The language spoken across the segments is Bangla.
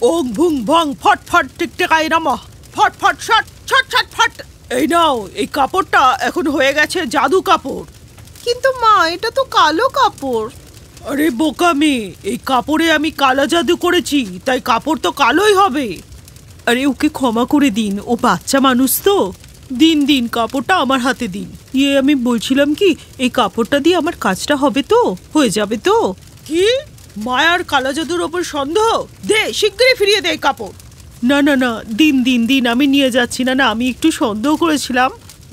ওং ভুং ভং ফট ফট টিকটিকাই নমঃ ফট ফট শট ছট ছট ফট। এই নাও, এই কাপড়টা এখন হয়ে গেছে জাদু কাপড়। কিন্তু মা, এটা তো কালো কাপড়। আরে বোকামি, এই কাপড়ে আমি কালো জাদু করেছি, তাই কাপড় তো কালোই হবে। আরে ওকে ক্ষমা করে দিন, ও বাচ্চা মানুষ তো। দিন দিন কাপড়টা আমার হাতে দিন। আমি বলছিলাম কি, এই কাপড়টা দিয়ে আমার কাজটা হবে তো, হয়ে যাবে তো? কি মায়ার কালো জাদুর ওপর সন্দেহ? দে, শিগগিরই ফিরিয়ে দে কাপড়। না না না, দিন দিন দিন, আমি নিয়ে যাচ্ছি না। না, আমি একটু সন্দেহ করেছিলাম।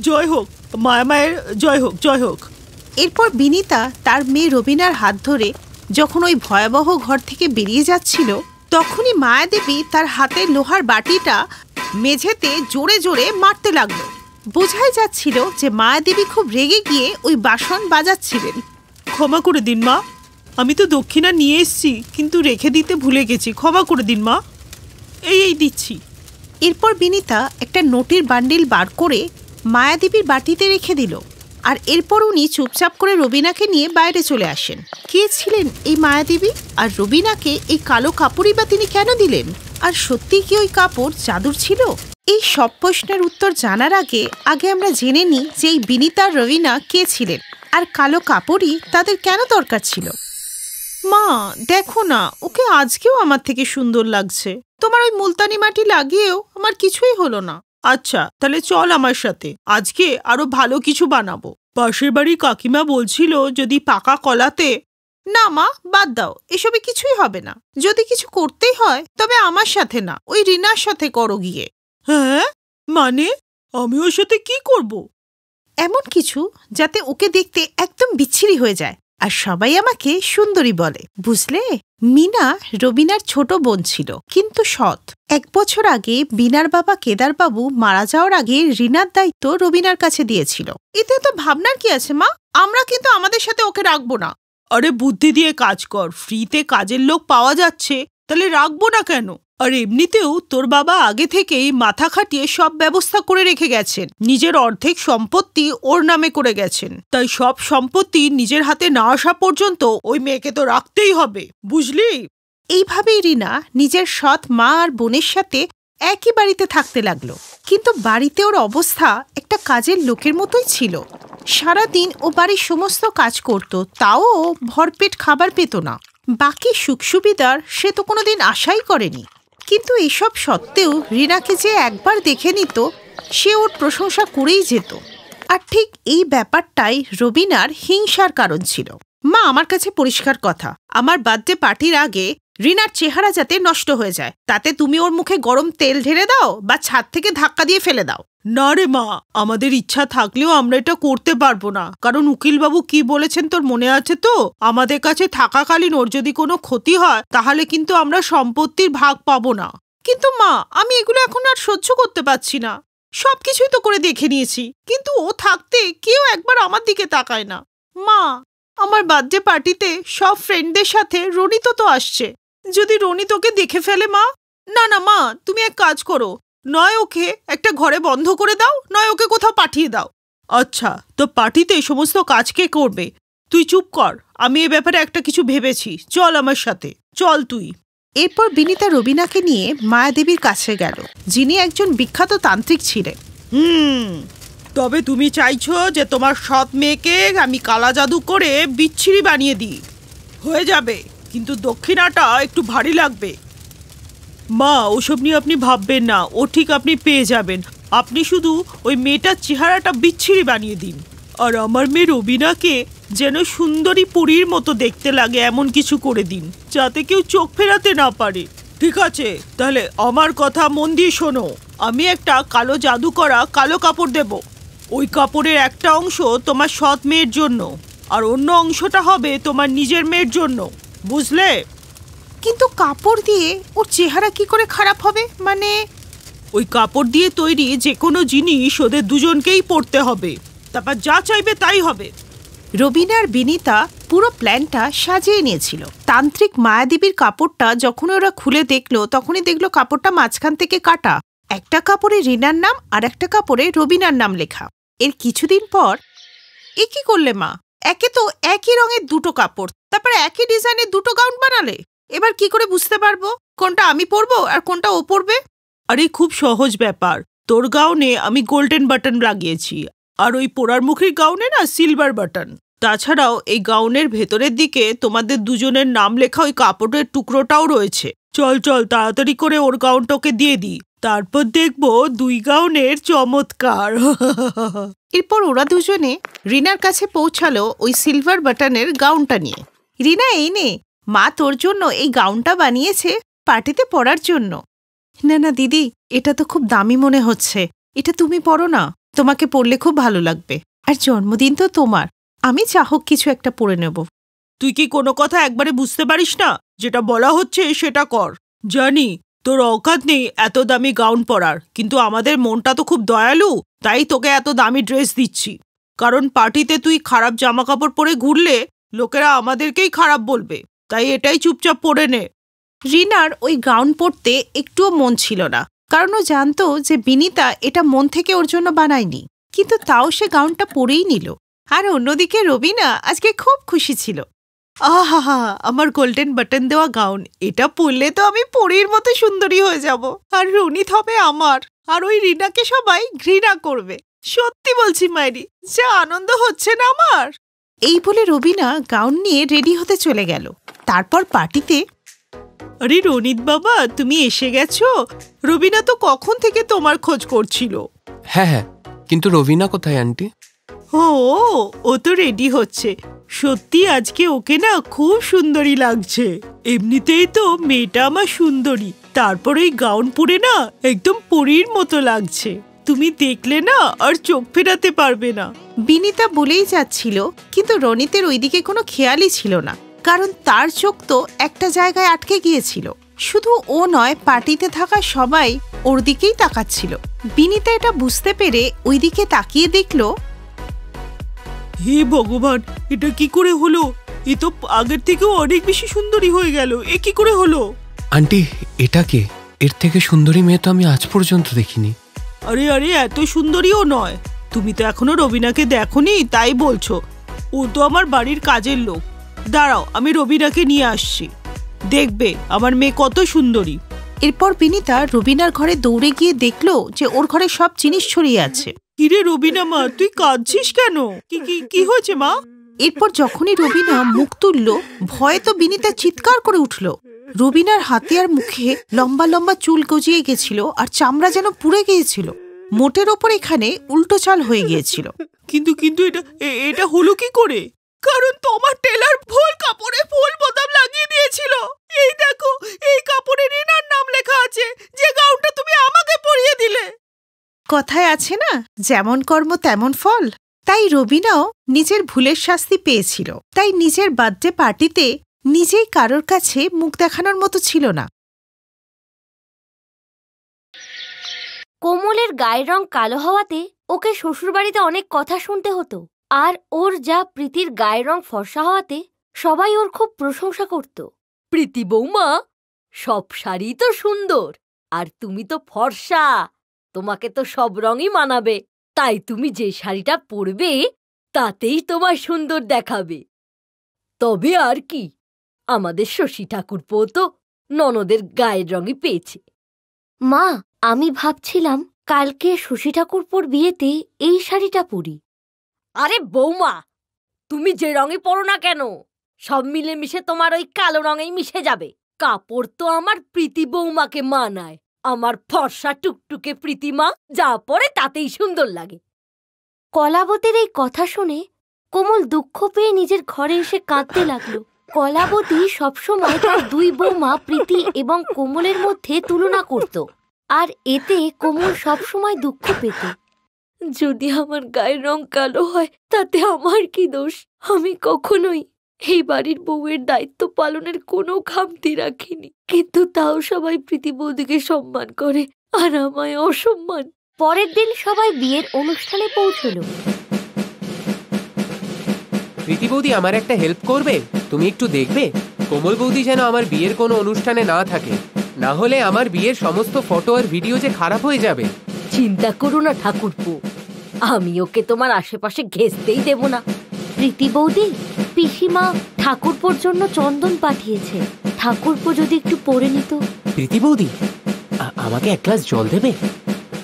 জয় হোক মায়া মায়ের, জয় হোক জয় হোক। এরপর বিনিতা তার মেয়ে রবিনার হাত ধরে যখন ওই ভয়াবহ ঘর থেকে বেরিয়ে যাচ্ছিল, তখনই মায়াদেবী তার হাতের লোহার বাটিটা মেঝেতে জোরে জোরে মারতে লাগলো। বোঝাই যাচ্ছিল যে মায়াদেবী খুব রেগে গিয়ে ওই বাসন বাজাচ্ছিলেন। ক্ষমা করে দিন মা, আমি তো দক্ষিণা নিয়ে এসেছি, কিন্তু রেখে দিতে ভুলে গেছি। ক্ষমা করে দিন মা। এই দিচ্ছি। এরপর বিনিতা একটা নোটের বান্ডিল বার করে মায়াদেবীর বাটিতে রেখে দিল। আর এরপর উনি চুপচাপ করে রবিনাকে নিয়ে বাইরে চলে আসেন। কে ছিলেন এই মায়াদেবী? আর রবিনাকে এই কালো কাপড়ই বা তিনি কেন দিলেন? আর সত্যি কি ওই কাপড় জাদুর ছিল? এই সব প্রশ্নের উত্তর জানার আগে আমরা জেনে নিই যে এই বিনিতা আর রবিনা কে ছিলেন, আর কালো কাপড়ই তাদের কেন দরকার ছিল। মা দেখো না, ওকে আজকেও আমার থেকে সুন্দর লাগছে। তোমার ওই মুলতানি মাটি লাগিয়েও আমার কিছুই হলো না। আচ্ছা, তাহলে চল আমার সাথে, আজকে আরো ভালো কিছু বানাবো। পাশের বাড়ি কাকিমা বলছিল যদি পাকা কলাতে। না মা, বাদ দাও, এসবে কিছুই হবে না। যদি কিছু করতেই হয় তবে আমার সাথে না, ওই রিনার সাথে করো গিয়ে। হ্যাঁ মানে, আমি ওর সাথে কি করব? এমন কিছু যাতে ওকে দেখতে একদম বিচ্ছিরি হয়ে যায় আর সবাই আমাকে সুন্দরী বলে, বুঝলে? মিনা রবিনার ছোট বোন ছিল, কিন্তু সৎ। 1 বছর আগে বিনার বাবা কেদারবাবু মারা যাওয়ার আগে রিনার দায়িত্ব রবিনার কাছে দিয়েছিল। এতে তো ভাবনার কি আছে মা? আমরা কিন্তু আমাদের সাথে ওকে রাখবো না। আরে বুদ্ধি দিয়ে কাজ কর, ফ্রিতে কাজের লোক পাওয়া যাচ্ছে, তাহলে রাখবো না কেন? আর এমনিতেও তোর বাবা আগে থেকেই মাথা খাটিয়ে সব ব্যবস্থা করে রেখে গেছেন। নিজের অর্ধেক সম্পত্তি ওর নামে করে গেছেন, তাই সব সম্পত্তি নিজের হাতে না আসা পর্যন্ত ওই মেয়েকে তো রাখতেই হবে, বুঝলি? এইভাবেই রিনা নিজের সৎ মা আর বোনের সাথে একই বাড়িতে থাকতে লাগলো। কিন্তু বাড়িতে ওর অবস্থা একটা কাজের লোকের মতোই ছিল। সারাদিন ও বাড়ির সমস্ত কাজ করত, তাও ভরপেট খাবার পেত না। বাকি সুখ সুবিধার সে তো কোনোদিন আশাই করেনি। কিন্তু এসব সত্ত্বেও রিনাকে যে একবার দেখে নিত, সে ওর প্রশংসা করেই যেত। আর ঠিক এই ব্যাপারটাই রবিনার হিংসার কারণ ছিল। মা, আমার কাছে পরিষ্কার কথা, আমার বার্থডে পার্টির আগে রিনার চেহারা যাতে নষ্ট হয়ে যায়, তাতে তুমি ওর মুখে গরম তেল ঢেলে দাও বা ছাদ থেকে ধাক্কা দিয়ে ফেলে দাও। না রে মা, আমাদের ইচ্ছা থাকলেও আমরা এটা করতে পারবো না, কারণ উকিলবাবু কি বলেছেন তোর মনে আছে তো? আমাদের কাছে থাকাকালীন ওর যদি কোনো ক্ষতি হয় তাহলে কিন্তু আমরা সম্পত্তির ভাগ পাবো না। কিন্তু মা, আমি এগুলো এখন আর সহ্য করতে পারছি না। সবকিছুই তো করে দেখে নিয়েছি, কিন্তু ও থাকতে কেউ একবার আমার দিকে তাকায় না। মা, আমার বার্থডে পার্টিতে সব ফ্রেন্ডদের সাথে রনিত তো আসছে। যদি রনি তোকে দেখে ফেলে মা? না না মা, তুমি এক কাজ করো, নয় ওকে একটা ঘরে বন্ধ করে দাও, নয় ওকে কোথাও পাঠিয়ে দাও। আচ্ছা, তো পার্টিতে সমস্ত কাজ কে করবে? তুই চুপ কর, আমি এ ব্যাপারে একটা কিছু ভেবেছি। চল আমার সাথে, চল তুই। এরপর বিনিতা রবিনাকে নিয়ে মায়াদেবীর কাছে গেল, যিনি একজন বিখ্যাত তান্ত্রিক ছিলেন। তবে তুমি চাইছো যে তোমার সৎ মেয়েকে আমি কালা জাদু করে বিচ্ছিরি বানিয়ে দিই? হয়ে যাবে, কিন্তু দক্ষিণাটা একটু ভারী লাগবে। মা, ওসব নিয়ে আপনি ভাববেন না, ও ঠিক আপনি পেয়ে যাবেন। আপনি শুধু ওই মেয়েটার চেহারাটা বিচ্ছিরি বানিয়ে দিন, আর আমার মেয়ে রবিনাকে যেন সুন্দরী পুরীর মতো দেখতে লাগে এমন কিছু করে দিন, যাতে কেউ চোখ ফেরাতে না পারে। ঠিক আছে, তাহলে আমার কথা মন দিয়ে শোনো। আমি একটা কালো জাদু করা কালো কাপড় দেব। ওই কাপড়ের একটা অংশ তোমার সৎ মেয়ের জন্য, আর অন্য অংশটা হবে তোমার নিজের মেয়ের জন্য, বুঝলে? কিন্তু কাপড় দিয়ে ওর চেহারা কি করে খারাপ হবে? মানে ওই কাপড় দিয়ে তৈরি যে কোনো জিনিস ওদের দুজনকেই পরতে হবে, তারপর যা চাইবে তাই হবে। রবিনা আর বিনিতা পুরো প্ল্যানটা সাজিয়ে নিয়েছিল। তান্ত্রিক মায়াদেবীর কাপড়টা যখন ওরা খুলে দেখলো, তখনই দেখলো কাপড়টা মাঝখান থেকে কাটা। একটা কাপড়ে রিনার নাম আর একটা কাপড়ে রবিনার নাম লেখা। এর কিছুদিন পর, এ কি করলে মা? একে তো একই রঙের দুটো কাপড়, তারপর একই ডিজাইনের দুটো গাউন বানালে, এবার কি করে বুঝতে পারবো? কোনটা আমি পরবো আর কোনটা ও পরবে? আরে খুব সহজ ব্যাপার। তোর গাউনে আমি গোল্ডেন বাটন লাগিয়েছি, আর ওই পোড়ার মুখের গাউনে না সিলভার বাটন। তাছাড়াও এই গাউনের ভেতরের দিকে তোমাদের দুজনের নাম লেখা ওই কাপড়ের টুকরোটাও রয়েছে। চল চল তাড়াতাড়ি করে ওর গাউনটাকে দিয়ে দিই, তারপর দেখবো দুই গাউনের চমৎকার। এরপর ওরা দুজনে রিনার কাছে পৌঁছালো ওই সিলভার বাটনের গাউনটা নিয়ে। রিনা, এই নে, মা তোর জন্য এই গাউনটা বানিয়েছে পার্টিতে পরার জন্য। না না দিদি, এটা তো খুব দামি মনে হচ্ছে, এটা তুমি পরো না, তোমাকে পরলে খুব ভালো লাগবে। আর জন্মদিন তো তোমার, আমি চাহক কিছু একটা পরে নেব। তুই কি কোনো কথা একবারে বুঝতে পারিস না? যেটা বলা হচ্ছে সেটা কর। জানি তোর অকাত নেই এত দামি গাউন পরার, কিন্তু আমাদের মনটা তো খুব দয়ালু, তাই তোকে এত দামি ড্রেস দিচ্ছি। কারণ পার্টিতে তুই খারাপ জামা কাপড় পরে ঘুরলে লোকেরা আমাদেরকেই খারাপ বলবে, তাই এটাই চুপচাপ পরে নে। রিনার ওই গাউন পরতে একটুও মন ছিল না, কারণ ও জানতো যে বিনিতা এটা মন থেকে ওর জন্য বানায়নি, কিন্তু তাও সে গাউনটা পরেই নিল। আর অন্যদিকে রবিনা আজকে খুব খুশি ছিল। আহা, আমার গোল্ডেন বাটন দেওয়া গাউন, এটা পরলে তো আমি পরীর মতো সুন্দরী হয়ে যাব, আর রনিত হবে আমার, আর ওই রিনাকে সবাই ঘৃণা করবে। সত্যি বলছি মাইরি, যা আনন্দ হচ্ছে না আমার। এই বলে রবিনা গাউন নিয়ে রেডি হতে চলে গেল। তারপর পার্টিতে, আরে রনিত বাবা, তুমি এসে গেছো? রবিনা তো কখন থেকে তোমার খোঁজ করছিল। হ্যাঁ হ্যাঁ, কিন্তু রবিনা কোথায় আন্টি? ও তো রেডি হচ্ছে। সত্যি আজকে ওকে না খুব সুন্দরী লাগছে। এমনিতেই তো মেয়েটা আমার সুন্দরী, তারপর এই গাউন পরে না একদম পরীর মতো লাগছে। তুমি দেখলে না আর চোখ ফেরাতে পারবে না। বিনিতা বলেই যাচ্ছিল, কিন্তু রনিতের ওইদিকে কোনো খেয়ালই ছিল না, কারণ তার চোখ তো একটা জায়গায় আটকে গিয়েছিল। শুধু ও নয়, পার্টিতে থাকা সবাই ওর দিকেই তাকাচ্ছিল। বিনিতা এটা বুঝতে পেরে ওইদিকে তাকিয়ে দেখল, হে ভগবান, এটা কি করে হলো? এ তো আগের থেকেও অনেক বেশি সুন্দরী হয়ে গেল। এ কি করে হলো? আন্টি, এটা কে? এর থেকে সুন্দরী মেয়ে তো আমি আজ পর্যন্ত দেখিনি। আরে এত সুন্দরীও নয়। তুমি তো এখনো রবিনাকে দেখোনি, তাই বলছো। ও তো আমার বাড়ির কাজের লোক। দাঁড়াও, আমি রবিনাকে নিয়ে আসছি, দেখবে আমার মেয়ে কত সুন্দরী। এরপর বিনিতা রবিনার ঘরে দৌড়ে গিয়ে দেখল যে ওর ঘরে সব জিনিস ছড়িয়ে আছে। কিরে রবিনা মা, তুই কাঁদছিস কেন? কি হয়েছে মা? এরপর যখনই রবিনা মুখ তুলল, ভয়ে তো বিনিতা চিৎকার করে উঠল। রবিনার হাতে আর মুখে লম্বা লম্বা চুল গজিয়ে গেছিল, আর চামড়া যেন পুড়ে গিয়েছিল। মোটের ওপর এখানে উল্টো চাল হয়ে গিয়েছিল। কিন্তু এটা হলো কি করে? কারণ তোমার টেলার ভুল কাপড়ে ফুল বোতাম লাগিয়ে দিয়েছিল। এই দেখো, এই কাপড়ে রিনার নাম লেখা আছে, যে গাউনটা তুমি আমাকে পরিয়ে দিলে। কথায় আছে না, যেমন কর্ম তেমন ফল। তাই রবিনাও নিজের ভুলের শাস্তি পেয়েছিল। তাই নিজের বার্থডে পার্টিতে নিজেই কারোর কাছে মুখ দেখানোর মতো ছিল না। কোমলের গায়ের রং কালো হওয়াতে ওকে শ্বশুরবাড়িতে অনেক কথা শুনতে হতো, আর ওর যা প্রীতির গায়ের রং ফর্সা হওয়াতে সবাই ওর খুব প্রশংসা করত। প্রীতি বৌমা, সব শাড়ি তো সুন্দর, আর তুমি তো ফর্সা, তোমাকে তো সব রঙই মানাবে, তাই তুমি যে শাড়িটা পরবে তাতেই তোমার সুন্দর দেখাবে। তবে আর কি, আমাদের শশী ঠাকুরপো তো ননদের গায়ের রঙই পেয়েছে। মা, আমি ভাবছিলাম কালকে শশী ঠাকুরপোর বিয়েতে এই শাড়িটা পরি। আরে বৌমা, তুমি যে রঙে পরো না কেন, সব মিলেমিশে তোমার ওই কালো রঙেই মিশে যাবে। কাপড় তো আমার প্রীতি বৌমাকে মানায়, আমার ফর্সা টুকটুকে প্রীতিমা যা পরে তাতেই সুন্দর লাগে। কলাবতীর এই কথা শুনে কোমল দুঃখ পেয়ে নিজের ঘরে এসে কাঁদতে লাগলো। কলাবতী সবসময় তার দুই বৌমা প্রীতি এবং কোমলের মধ্যে তুলনা করত, আর এতে কোমল সবসময় দুঃখ পেত। যদি আমার গায়ের রং কালো হয় তাতে আমার কি দোষ? আমি কখনোই এই বাড়ির বউয়ের দায়িত্ব পালনের কোনো খামতি রাখিনি, কিন্তু তাও সবাই প্রীতি বৌদিকে সম্মান করে আর আমায় অসম্মান। পরের দিন সবাই বিয়ের অনুষ্ঠানে পৌঁছলো। প্রীতি বৌদি, আমার একটা হেল্প করবে? তুমি একটু দেখবে কোমল বৌদি যেন আমার বিয়ের কোনো অনুষ্ঠানে না থাকে, না হলে আমার বিয়ের সমস্ত ফটো আর ভিডিও যে খারাপ হয়ে যাবে। চিন্তা করো না ঠাকুরপো, আমি ওকে তোমার আশেপাশে ঘেঁচতেই দেব না। প্রীতি বৌদি, পিসিমা ঠাকুরপোর জন্য চন্দন পাঠিয়েছে, ঠাকুরপো যদি একটু পরে নিত প্রীতি বৌদি, আমাকে এক গ্লাস জল দেবে?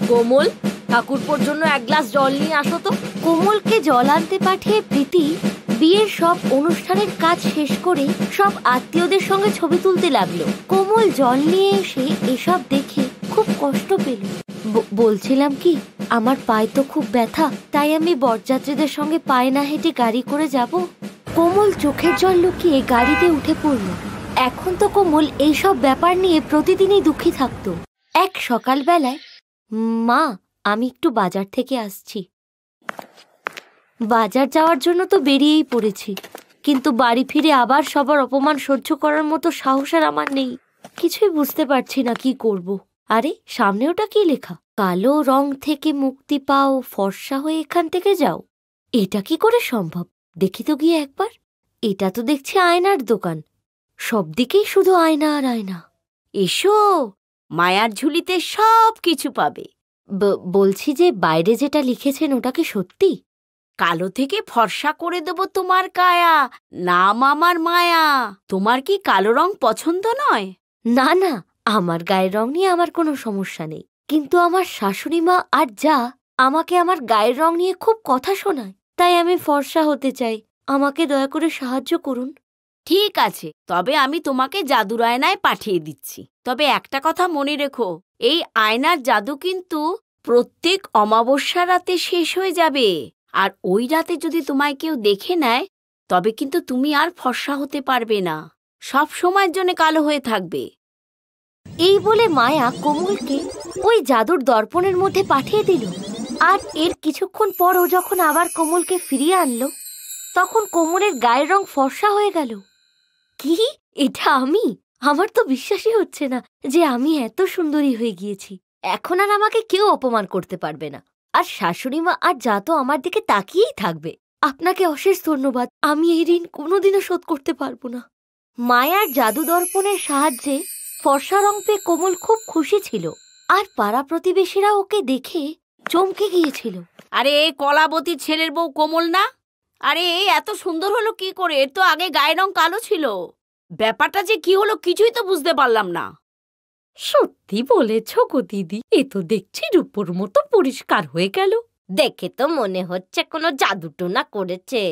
কোমল, ঠাকুরপোর জন্য এক গ্লাস জল নিয়ে আসো তো। কোমলকে জল আনতে পাঠিয়ে প্রীতি বিয়ের সব অনুষ্ঠানের কাজ শেষ করে সব আত্মীয়দের সঙ্গে ছবি তুলতে লাগলো। কোমল জল নিয়ে এসে এসব দেখে খুব কষ্ট পেল। বলছিলাম কি, আমার পায়ে তো খুব ব্যথা, তাই আমি বরযাত্রীদের সঙ্গে পায়ে না হেঁটে গাড়ি করে যাব। কোমল চোখের জল লুকিয়ে গাড়িতে উঠে পড়ল। এখন তো কোমল এইসব ব্যাপার নিয়ে প্রতিদিনই দুঃখী থাকতো। এক সকালবেলায়, মা আমি একটু বাজার থেকে আসছি। বাজার যাওয়ার জন্য তো বেরিয়েই পড়েছি, কিন্তু বাড়ি ফিরে আবার সবার অপমান সহ্য করার মতো সাহস আর আমার নেই। কিছুই বুঝতে পারছি না কি করব। আরে সামনে ওটা কি লেখা? কালো রং থেকে মুক্তি পাও, ফর্সা হয়ে এখান থেকে যাও। এটা কি করে সম্ভব? দেখি তো গিয়ে একবার। এটা তো দেখছি আয়নার দোকান, সব দিকেই শুধু আয়না আর আয়না। এসো, মায়ার ঝুলিতে সব কিছু পাবে। বলছি যে বাইরে যেটা লিখেছেন ওটা কি সত্যি? কালো থেকে ফর্সা করে দেব তোমার কায়া, নাম আমার মায়া। তোমার কি কালো রং পছন্দ নয়? না না, আমার গায়ের রং নিয়ে আমার কোনো সমস্যা নেই, কিন্তু আমার শাশুড়ি মা আর যা আমাকে আমার গায়ের রং নিয়ে খুব কথা শোনায়, তাই আমি ফর্সা হতে চাই। আমাকে দয়া করে সাহায্য করুন। ঠিক আছে, তবে আমি তোমাকে জাদুর আয়নায় পাঠিয়ে দিচ্ছি। তবে একটা কথা মনে রেখো, এই আয়নার জাদু কিন্তু প্রত্যেক অমাবস্যা রাতে শেষ হয়ে যাবে, আর ওই রাতে যদি তোমায় কেউ দেখে নেয় তবে কিন্তু তুমি আর ফর্সা হতে পারবে না, সব সময়ের জন্য কালো হয়ে থাকবে। এই বলে মায়া কোমলকে ওই জাদুর দর্পণের মধ্যে পাঠিয়ে দিল। আর এর কিছুক্ষণ পরও যখন আবার কোমলকে ফিরিয়ে আনলো, তখন কোমলের গায়ের রং ফর্সা হয়ে গেল। কি, এটা আমি? আমার তো বিশ্বাসই হচ্ছে না যে আমি এত সুন্দরী হয়ে গিয়েছি। এখন আর আমাকে কেউ অপমান করতে পারবে না, আর শাশুড়ি মা আর যা তো আমার দিকে তাকিয়েই থাকবে। আপনাকে অশেষ ধন্যবাদ, আমি এই ঋণ কোনোদিনও শোধ করতে পারবো না। মায়ার জাদু দর্পণের সাহায্যে ফর্সা রং পেয়ে কোমল খুব খুশি ছিল, আর পাড়া প্রতিবেশীরা ওকে দেখে চমকে গিয়েছিল। আরে কলাবতীর ছেলের বউ কোমল না? আরে এত সুন্দর হলো কি করে? এর তো আগে গায়ের রং কালো ছিল। ব্যাপারটা যে কি হলো কিছুই তো বুঝতে পারলাম না। সত্যি বলেছ গো দিদি, এ তো দেখছি রূপোর মতো পরিষ্কার হয়ে গেল। দেখে তো মনে হচ্ছে কোনো জাদুটোনা করেছে।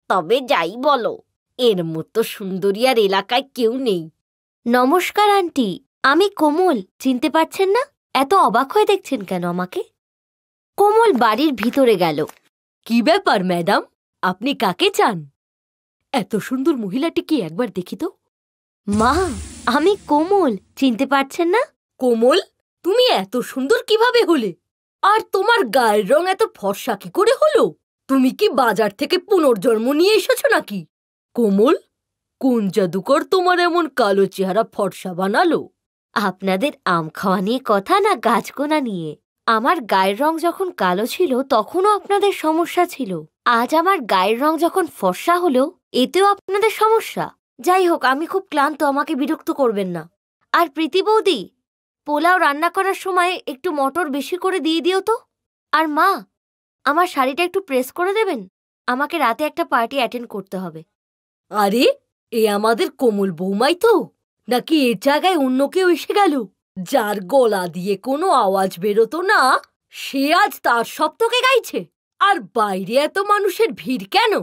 তবে যাই বলো, এর মতো সুন্দরী আর এলাকায় কেউ নেই। নমস্কার আন্টি, আমি কোমল, চিনতে পারছেন না? এত অবাক হয়ে দেখছেন কেন আমাকে? কোমল বাড়ির ভিতরে গেল। কি ব্যাপার ম্যাডাম, আপনি কাকে চান? এত সুন্দর মহিলাটি কি একবার দেখি তো। মা, আমি কোমল, চিনতে পারছেন না? কোমল, তুমি এত সুন্দর কিভাবে হলে? আর তোমার গায়ের রং এত ফর্সা কি করে হলো? তুমি কি বাজার থেকে পুনর্জন্ম নিয়ে এসেছো নাকি? কোমল, কোন জাদুকর তোমার এমন কালো চেহারা ফর্সা বানালো? আপনাদের আম খাওয়া নিয়ে কথা না গাছগোনা নিয়ে। আমার গায়ের রং যখন কালো ছিল তখনও আপনাদের সমস্যা ছিল, আজ আমার গায়ের রং যখন ফর্সা হলো এতেও আপনাদের সমস্যা। যাই হোক, আমি খুব ক্লান্ত, আমাকে বিরক্ত করবেন না। আর প্রীতি বৌদি, পোলাও রান্না করার সময় একটু মটর বেশি করে দিয়ে দিও তো। আর মা, আমার শাড়িটা একটু প্রেস করে দেবেন, আমাকে রাতে একটা পার্টি অ্যাটেন্ড করতে হবে। আরে, এ আমাদের কোমল বৌমাই তো, নাকি এর জায়গায় অন্য কেউ এসে গেল? যার গলা দিয়ে কোনো আওয়াজ বেরোতো না, সে আজ তার সপ্তকে গাইছে। আর বাইরে এত মানুষের ভিড় কেন?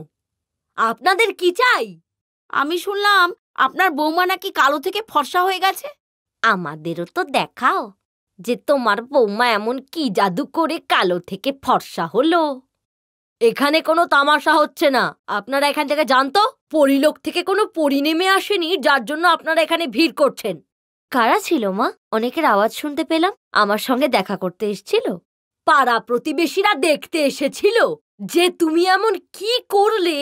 আপনাদের কি চাই? আমি শুনলাম আপনার বৌমা নাকি কালো থেকে ফর্সা হয়ে গেছে। আমাদেরও তো দেখাও যে তোমার বৌমা এমন কি জাদু করে কালো থেকে ফর্সা হলো। এখানে কোনো তামাশা হচ্ছে না, আপনারা এখান থেকে জানতো। পরিলোক থেকে কোনো পরি নেমে আসেনি যার জন্য আপনারা এখানে ভিড় করছেন। কারা ছিল মা? অনেকের আওয়াজ শুনতে পেলাম, আমার সঙ্গে দেখা করতে এসেছিল। পাড়া প্রতিবেশীরা দেখতে এসেছিল যে তুমি এমন কি করলে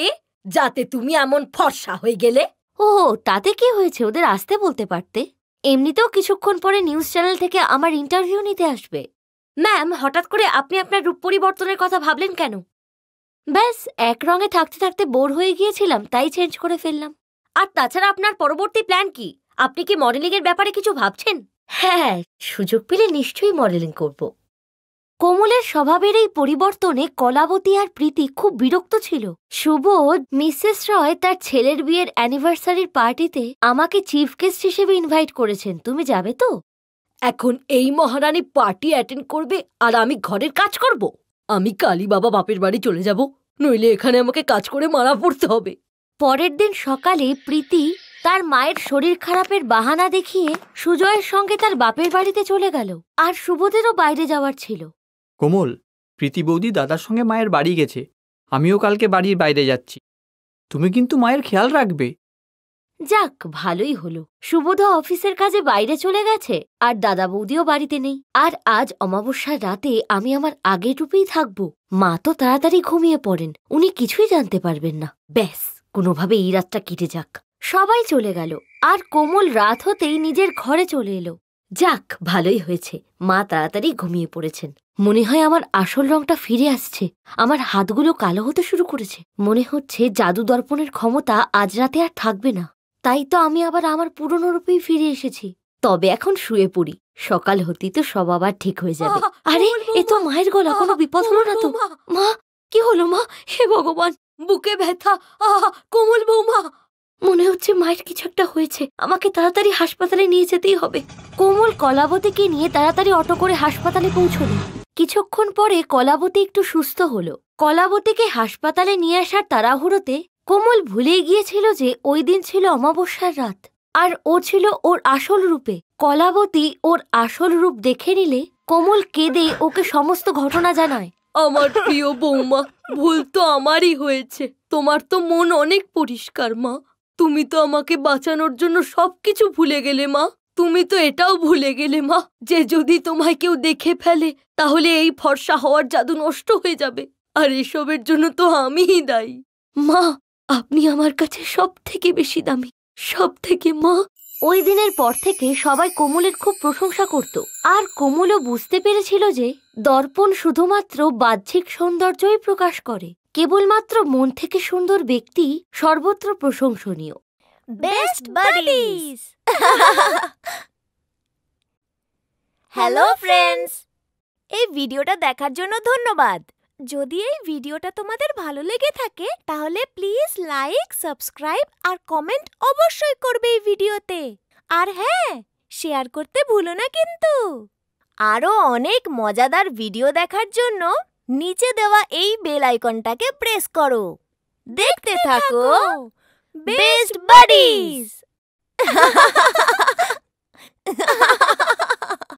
যাতে তুমি এমন ফর্সা হয়ে গেলে। ও, তাতে কি হয়েছে? ওদের আসতে বলতে পারতে। এমনিতেও কিছুক্ষণ পরে নিউজ চ্যানেল থেকে আমার ইন্টারভিউ নিতে আসবে। ম্যাম, হঠাৎ করে আপনি আপনার রূপ পরিবর্তনের কথা ভাবলেন কেন? ব্যাস, এক রঙে থাকতে থাকতে বোর হয়ে গিয়েছিলাম, তাই চেঞ্জ করে ফেললাম। আর তাছাড়া আপনার পরবর্তী প্ল্যান কি? আপনি কি মডেলিং এর ব্যাপারে কিছু ভাবছেন? হ্যাঁ, সুযোগ পেলে নিশ্চয়ই মডেলিং করব। কোমলের স্বভাবের এই পরিবর্তনে কলাবতী আর প্রীতি খুব বিরক্ত ছিল। সুবোধ মিসেস রয় তার ছেলের বিয়ের অ্যানিভার্সারির পার্টিতে আমাকে চিফ গেস্ট হিসেবে ইনভাইট করেছেন। তুমি যাবে তো? এখন এই মহারানী পার্টি অ্যাটেন্ড করবে আর আমি ঘরের কাজ করব? আমি কালী বাবা বাপের বাড়ি চলে যাব, নইলে এখানে আমাকে কাজ করে মারা পড়তে হবে। পরের দিন সকালে প্রীতি তার মায়ের শরীর খারাপের বাহানা দেখিয়ে সুজয়ের সঙ্গে তার বাপের বাড়িতে চলে গেল। আর সুবোধেরও বাইরে যাওয়ার ছিল। কোমল, প্রীতি বৌদি দাদার সঙ্গে মায়ের বাড়ি গেছে, আমিও কালকে বাড়ির বাইরে যাচ্ছি। তুমি কিন্তু মায়ের খেয়াল রাখবে। যাক, ভালোই হলো। সুবোধ অফিসের কাজে বাইরে চলে গেছে আর দাদা বৌদিও বাড়িতে নেই। আর আজ অমাবস্যার রাতে আমি আমার আগের রূপেই থাকবো। মা তো তাড়াতাড়ি ঘুমিয়ে পড়েন, উনি কিছুই জানতে পারবেন না। ব্যাস, কোনোভাবে এই রাতটা কেটে যাক। সবাই চলে গেল আর কোমল রাত হতেই নিজের ঘরে চলে এলো। যাক, ভালোই হয়েছে, মা তাড়াতাড়ি ঘুমিয়ে পড়েছেন। মনে হয় আমার আসল রংটা ফিরে আসছে। আমার হাতগুলো কালো হতে শুরু করেছে। মনে হচ্ছে জাদু দর্পণের ক্ষমতা আজ রাতে আর থাকবে না। তাই তো আমি আবার আমার পুরনো রূপেই ফিরে এসেছি। তবে এখন শুয়ে পড়ি, সকাল হতেই তো সব আবার ঠিক হয়ে যাবে। আরে, এ তো মায়ের গলা, কোনো বিপদ হলো না তো? মা, কি হলো মা? হে ভগবান, বুকে ব্যথা। কোমল বৌমা, মনে হচ্ছে মায়ের কিছু একটা হয়েছে। আমাকে তাড়াতাড়ি হাসপাতালে নিয়ে যেতেই হবে। কোমল কলাবতীকে নিয়ে তাড়াতাড়ি অটো করে হাসপাতালে পৌঁছল। কিছুক্ষণ পরে কলাবতী একটু সুস্থ হলো। কলাবতীকে হাসপাতালে নিয়ে আসার তাড়াহুড়োতে কোমল ভুলেই গিয়েছিল যে ওই দিন ছিল অমাবস্যার রাত, আর ও ছিল ওর আসল রূপে। কলাবতী ওর আসল রূপ দেখে নিলে কোমল কেঁদে ওকে সমস্ত ঘটনা জানায়। আমার প্রিয় বৌমা, ভুল তো আমারই হয়েছে। তোমার তো মন অনেক পরিষ্কার মা। তুমি তো আমাকে বাঁচানোর জন্য সবকিছু ভুলে গেলে মা। তুমি তো এটাও ভুলে গেলে মা যে যদি তোমায় কেউ দেখে ফেলে তাহলে এই ফর্সা হওয়ার জাদু নষ্ট হয়ে যাবে। আর এসবের জন্য তো আমিই দায়ী। মা, আপনি আমার কাছে সব থেকে বেশি দামি, সব থেকে মা। ওই দিনের পর থেকে সবাই কোমলের খুব প্রশংসা করত। আর কোমলও বুঝতে পেরেছিল যে দর্পণ শুধুমাত্র বাহ্যিক সৌন্দর্যই প্রকাশ করে। কেবলমাত্র মন থেকে সুন্দর ব্যক্তি সর্বত্র প্রশংসনীয়। Best buddies. হ্যালো ফ্রেন্ডস, এই ভিডিওটা দেখার জন্য ধন্যবাদ। যদি এই ভিডিওটা তোমাদের ভালো লেগে থাকে তাহলে প্লিজ লাইক, সাবস্ক্রাইব আর কমেন্ট অবশ্যই করবে এই ভিডিওতে। আর হ্যাঁ, শেয়ার করতে ভুলো না কিন্তু। আরো অনেক মজাদার ভিডিও দেখার জন্য নিচে দেওয়া এই বেল আইকনটাকে প্রেস করো। দেখতে থাকো বেস্ট বাডিজ।